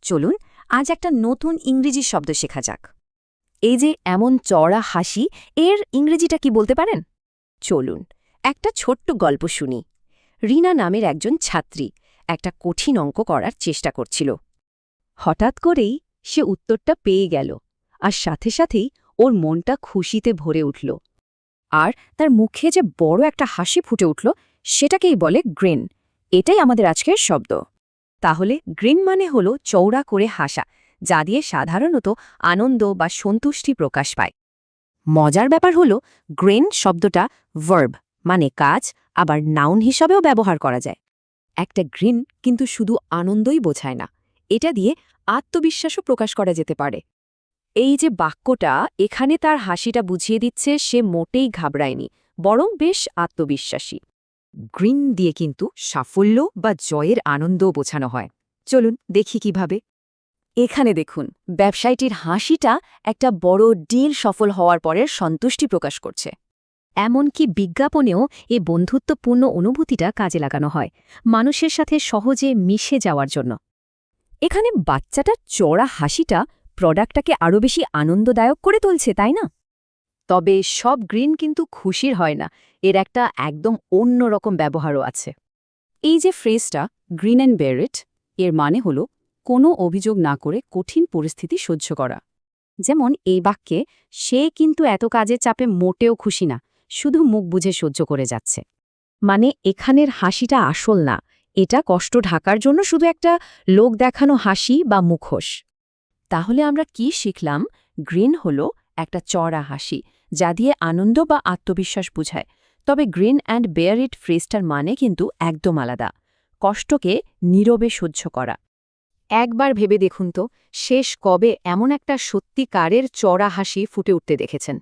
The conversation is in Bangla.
চলুন আজ একটা নতুন ইংরেজি শব্দ শেখা যাক। এই যে এমন চড়া হাসি, এর ইংরেজিটা কি বলতে পারেন? চলুন একটা ছোট্ট গল্প শুনি। রিনা নামের একজন ছাত্রী একটা কঠিন অঙ্ক করার চেষ্টা করছিল। হঠাৎ করেই সে উত্তরটা পেয়ে গেল, আর সাথে সাথেই ওর মনটা খুশিতে ভরে উঠল। আর তার মুখে যে বড় একটা হাসি ফুটে উঠল, সেটাকেই বলে গ্রিন। এটাই আমাদের আজকের শব্দ। তাহলে গ্রিন মানে হলো চৌড়া করে হাসা, যা দিয়ে সাধারণত আনন্দ বা সন্তুষ্টি প্রকাশ পায়। মজার ব্যাপার হলো গ্রিন শব্দটা ভার্ব মানে কাজ, আবার নাউন হিসাবেও ব্যবহার করা যায়। একটা গ্রিন কিন্তু শুধু আনন্দই বোঝায় না, এটা দিয়ে আত্মবিশ্বাসও প্রকাশ করা যেতে পারে। এই যে বাক্যটা, এখানে তার হাসিটা বুঝিয়ে দিচ্ছে সে মোটেই ঘাবড়ায়নি, বরং বেশ আত্মবিশ্বাসী। গ্রিন দিয়ে কিন্তু সাফল্য বা জয়ের আনন্দও বোঝানো হয়। চলুন দেখি কিভাবে। এখানে দেখুন, ব্যবসায়ীটির হাসিটা একটা বড় ডিল সফল হওয়ার পরের সন্তুষ্টি প্রকাশ করছে। এমনকি বিজ্ঞাপনেও এই বন্ধুত্বপূর্ণ অনুভূতিটা কাজে লাগানো হয়, মানুষের সাথে সহজে মিশে যাওয়ার জন্য। এখানে বাচ্চাটার চড়া হাসিটা প্রোডাক্টটাকে আরও বেশি আনন্দদায়ক করে তুলছে, তাই না? তবে সব গ্রিন কিন্তু খুশির হয় না, এর একটা একদম অন্যরকম ব্যবহারও আছে। এই যে ফ্রেজটা গ্রিন অ্যান্ড বেয়ার ইট, এর মানে হলো কোনো অভিযোগ না করে কঠিন পরিস্থিতি সহ্য করা। যেমন এই বাক্যে, সে কিন্তু এত কাজের চাপে মোটেও খুশি না, শুধু মুখ বুঝে সহ্য করে যাচ্ছে। মানে এখানের হাসিটা আসল না, এটা কষ্ট ঢাকার জন্য শুধু একটা লোক দেখানো হাসি বা মুখোশ। তাহলে আমরা কি শিখলাম? গ্রিন হলো একটা চড়া হাসি, যা দিয়ে আনন্দ বা আত্মবিশ্বাস বোঝায়। তবে গ্রিন অ্যান্ড বেয়ার ইট ফ্রেজটার মানে কিন্তু একদম আলাদা, কষ্টকে নীরবে সহ্য করা। একবার ভেবে দেখুন তো, শেষ কবে এমন একটা সত্যিকারের চড়া হাসি ফুটে উঠতে দেখেছেন?